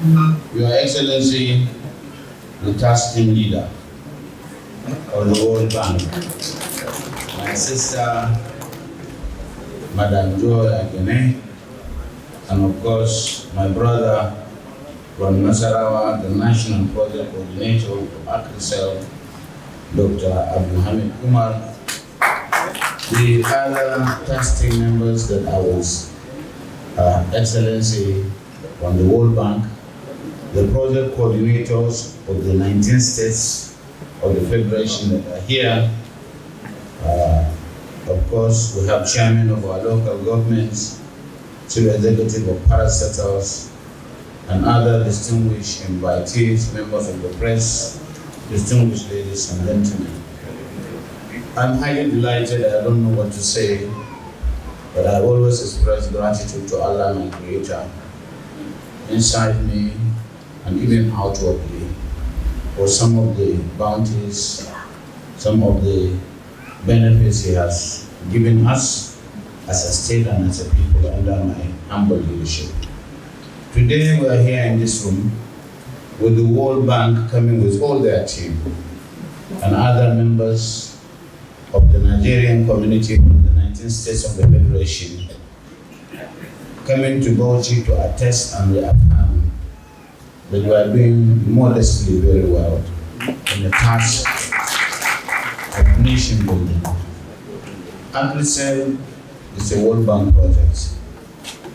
Your Excellency, the task team leader of the World Bank, my sister, Madam Joy Agene, and of course, my brother from Nasarawa, the National Project Coordinator of ACReSAL, Dr. Mohammed, the other task team members that I was Excellency from the World Bank, the project coordinators of the 19 states of the Federation that are here. Of course, we have chairman of our local governments, chief executive of parastatals, and other distinguished invitees, members of the press, distinguished ladies and gentlemen. I'm highly delighted. I don't know what to say, but I always express gratitude to Allah, my Creator, inside me and even outwardly, for some of the bounties, some of the benefits He has given us as a state and as a people under my humble leadership. Today we are here in this room with the World Bank coming with all their team and other members of the Nigerian community from the 19 states of the Federation, coming to Bauchi to attest and reaffirm that we are doing modestly very well in the task of nation building. ACReSAL is a World Bank project,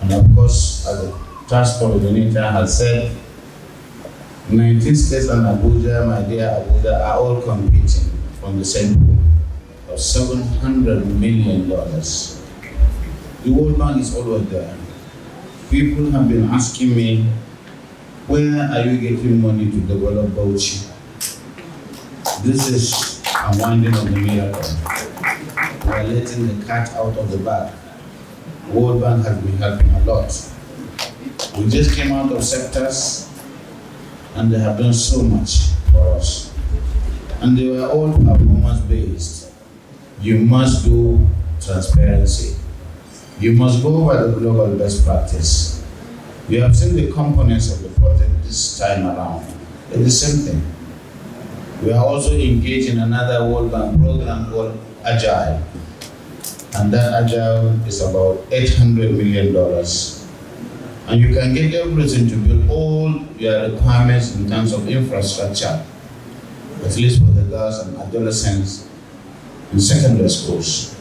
and of course, as the task coordinator has said, 19 states and Abuja, my dear Abuja, are all competing from the same pool of $700 million. The World Bank is always there. People have been asking me, where are you getting money to develop Bauchi? This is unwinding of the miracle. We are letting the cat out of the bag. The World Bank has been helping a lot. We just came out of sectors and they have done so much for us. And they were all performance-based. You must do transparency. You must go by the global best practice. You have seen the components of the project this time around. It's the same thing. We are also engaged in another World Bank program called Agile. And that Agile is about $800 million. And you can get everything to build all your requirements in terms of infrastructure, at least for the girls and adolescents in secondary schools.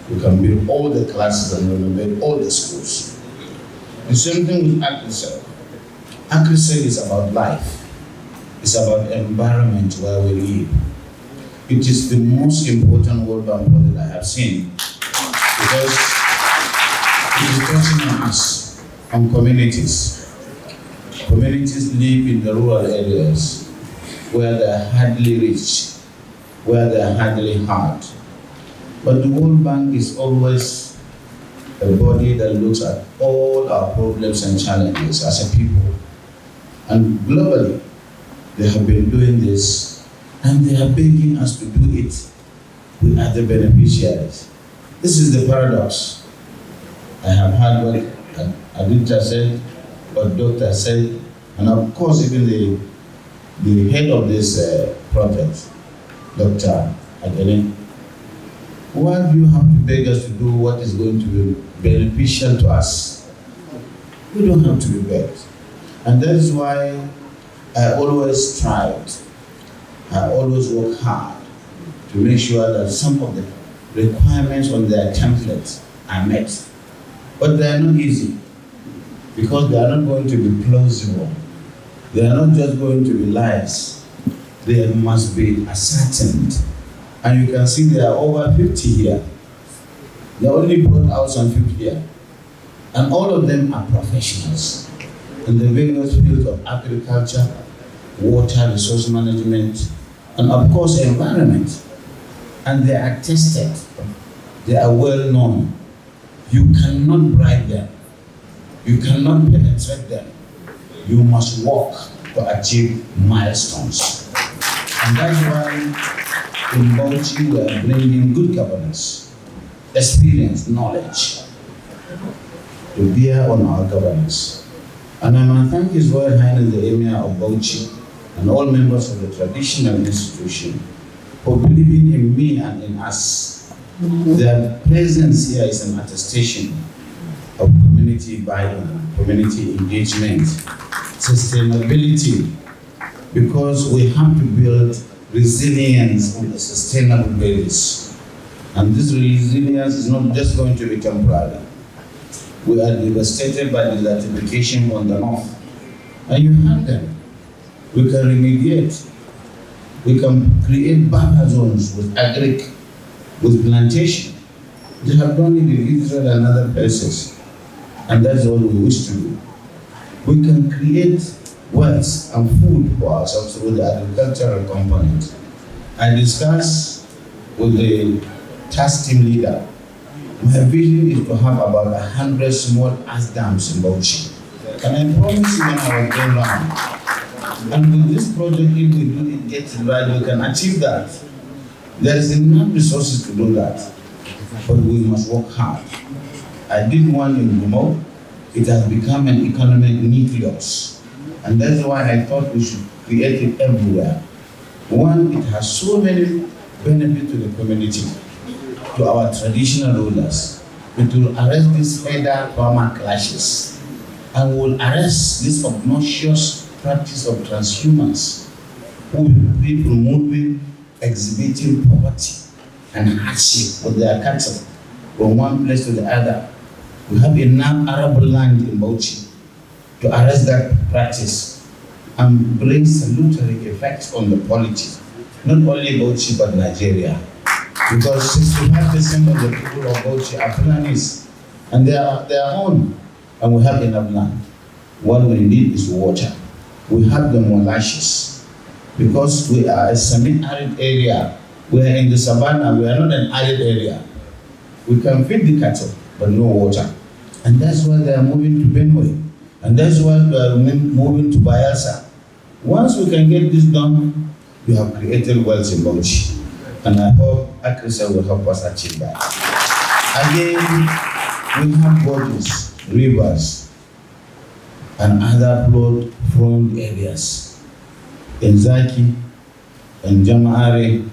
You can build all the classes and renovate all the schools. The same thing with ACReSAL. ACReSAL is about life. It's about the environment where we live. It is the most important World Bank project I have seen, because it is touching on us, on communities. Communities live in the rural areas where they are hardly reached, where they are hardly heard. But the World Bank is always a body that looks at all our problems and challenges as a people. And globally, they have been doing this, and they are begging us to do it with other beneficiaries. This is the paradox. I have heard what Aditya said, what Doctor said, and of course even the head of this project, Dr. Agene. Why do you have to beg us to do what is going to be beneficial to us? We don't have to be begged. And that is why I always strive, I always work hard to make sure that some of the requirements on their templates are met. But they are not easy, because they are not going to be plausible. They are not just going to be lies. They must be ascertained. And you can see there are over 50 here. They only brought out some 50 here. And all of them are professionals in the various fields of agriculture, water, resource management, and of course environment. And they are tested. They are well known. You cannot bribe them. You cannot penetrate them. You must work to achieve milestones. And that's why in Bauchi we are bringing good governance, experience, knowledge to bear on our governance. And I must thank His Royal Highness the Emir of Bauchi and all members of the traditional institution for believing in me and in us. Their presence here is an attestation of community buy-in, community engagement, sustainability, because we have to build resilience on a sustainable basis. And this resilience is not just going to be temporary. We are devastated by desertification on the north. And you have them. We can remediate. We can create buffer zones with agric, with plantation. They have done it in Israel and other places. And that's what we wish to do. We can create wealth and food for ourselves through the agricultural component. I discussed with the task team leader. My vision is to have about 100 small ice dams in Bauchi. And I promise you when I was going around. And with this project, if we do it, get it right, we can achieve that. There is enough resources to do that. But we must work hard. I did one in Gumo. It has become an economic nucleus. And that's why I thought we should create it everywhere. One, it has so many benefits to the community, to our traditional rulers. It will arrest these elder-farmer clashes and will arrest this obnoxious practice of transhumance, who people moving, exhibiting poverty and hardship with their cattle from one place to the other. We have enough arable land in Bauchi to arrest that practice and bring salutary effects on the polity, not only Bauchi but Nigeria. Because 65% of the people of Bauchi are Fulanis, and they are their own, and we have enough land. What we need is water. We have the molasses, because we are a semi-arid area. We are in the savannah, we are not an arid area. We can feed the cattle, but no water. And that's why they are moving to Benue. And that's why they are moving to Bayelsa. Once we can get this done, we have created wealth in Bauchi. And I hope ACReSAL will help us achieve that. Again, we have bodies, rivers, and other flood-prone areas. In Zaki, in Jama'are,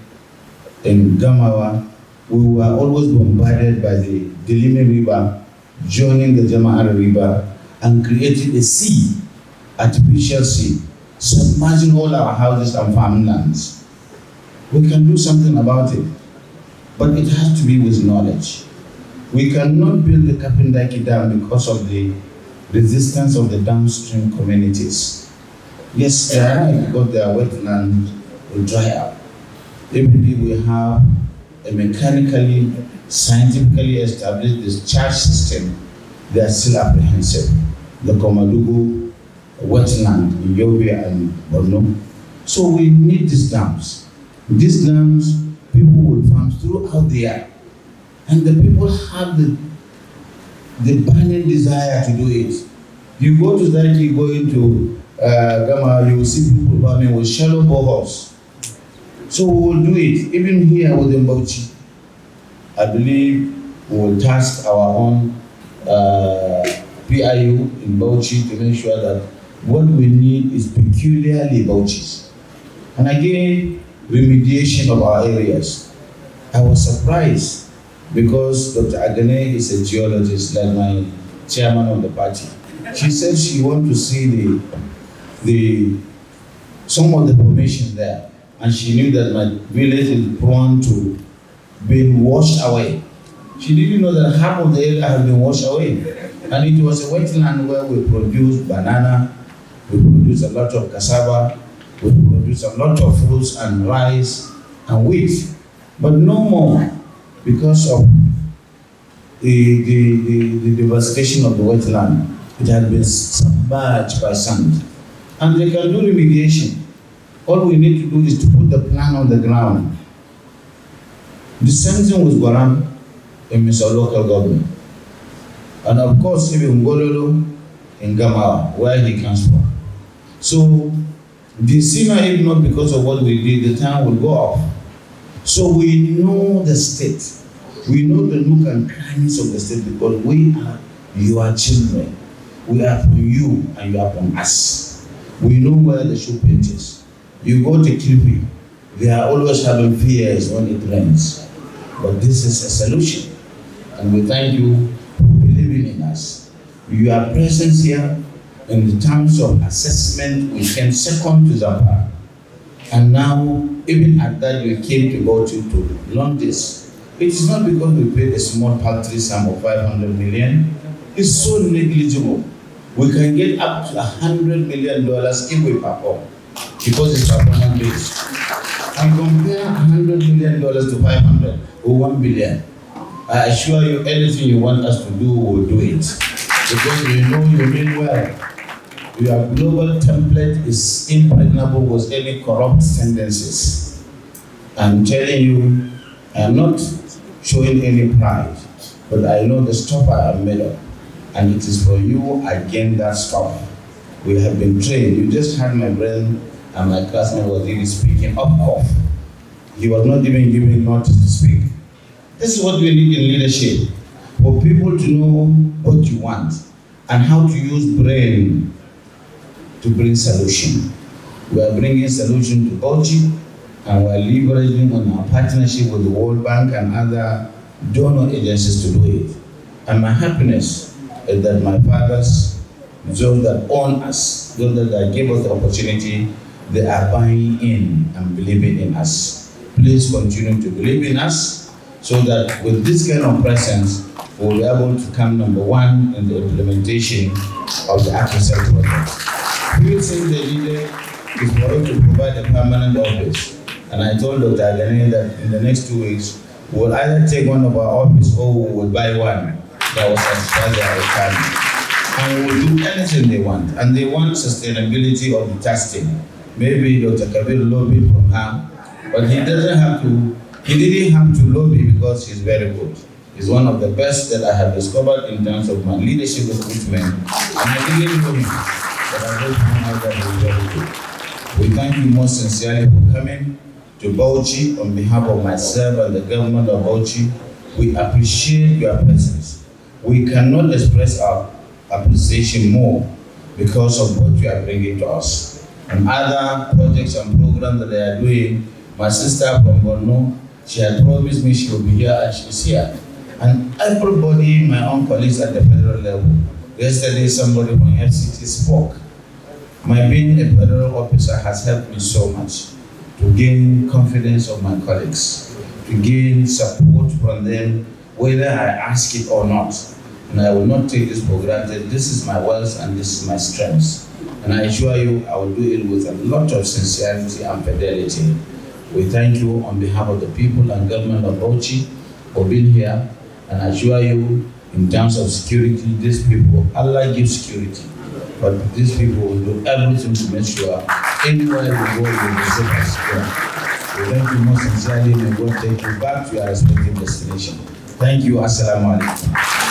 in Gamawa, we were always bombarded by the Dilime River, joining the Jama'are River, and created a sea, artificial sea, submerging all our houses and farmlands. We can do something about it, but it has to be with knowledge. We cannot build the Kapindaki Dam because of the resistance of the downstream communities. Yes, they are right, because their wetland will dry up. Even if we have a mechanically, scientifically established discharge system, they are still apprehensive. The Komadugu wetland in Yobe and Borno. So we need these dams. These dams, people will farm throughout the year. And the people have the burning desire to do it. You go to Zaki, go into Gama, you will see people farming with shallow boreholes. So we will do it, even here within Bauchi. I believe we will task our own PIU in Bauchi to make sure that what we need is peculiarly Bauchi's. And again, remediation of our areas. I was surprised because Dr. Agane is a geologist, like my chairman of the party. She said she wants to see some of the formations there, and she knew that my village is prone to being washed away. She didn't know that half of the area had been washed away. And it was a wetland where we produced banana, we produced a lot of cassava, we produced a lot of fruits and rice and wheat. But no more, because of the devastation of the wetland. It had been submerged by sand. And they can do remediation. All we need to do is to put the plan on the ground. The same thing with Guaram in Mr. Local Government. And of course, even Ngololo in Gamawa, where he comes from. So, the sooner, if not because of what we did, the time will go off. So we know the state. We know the nook and crannies of the state because we are your children. We are from you and you are from us. We know where the shoe pinches. You go to Kilby, they are always having fears when it rains. But this is a solution. And we thank you for believing in us. Your presence here in the terms of assessment, we came second to Zamfara. And now, even at that, we came to Bauchi to launch this. It is not because we paid a small paltry sum of 500 million. It's so negligible. We can get up to $100 million if we perform, because it's performance based. And compare $100 million to 500 or 1 billion. I assure you, anything you want us to do, we'll do it. Because we know you mean well. Your global template is impregnable with any corrupt tendencies. I'm telling you, I'm not showing any pride, but I know the stuff I am made of. And it is for you again that stuff. We have been trained. You just had my friend and my classmate was really speaking up off. He was not even giving notice to speak. This is what we need in leadership. For people to know what you want and how to use brain to bring solution. We are bringing solution to Bauchi, and we are leveraging on our partnership with the World Bank and other donor agencies to do it. And my happiness is that my fathers, those that own us, those that gave us the opportunity, they are buying in and believing in us. Please continue to believe in us so that with this kind of presence, we'll be able to come number one in the implementation of the ACReSAL project. We think the leader is for us to provide a permanent office. And I told Dr. Agane that in the next 2 weeks, we'll either take one of our office or we will buy one that will satisfy their requirement. And we'll do anything they want. And they want sustainability of the testing. Maybe Dr. Kabir lobbied from her, but he didn't have to lobby because he's very good. He's one of the best that I have discovered in terms of my leadership recruitment. And I didn't know him, but I just found out that he's very good. We thank you most sincerely for coming to Bauchi on behalf of myself and the government of Bauchi. We appreciate your presence. We cannot express our appreciation more because of what you are bringing to us. And other projects and programs that they are doing, my sister from Borno, she had promised me she will be here and she's here. And everybody, my own colleagues at the federal level, yesterday somebody from FCT spoke. My being a federal officer has helped me so much to gain confidence of my colleagues, to gain support from them, whether I ask it or not. And I will not take this for granted. This is my wealth and this is my strength. And I assure you, I will do it with a lot of sincerity and fidelity. We thank you on behalf of the people and government of Bauchi for being here. And I assure you, in terms of security, these people, Allah gives security. But these people will do everything to make sure anywhere we go, we will be safe and secure. We thank you most sincerely, and God take you back to your respective destination. Thank you. Assalamu alaikum.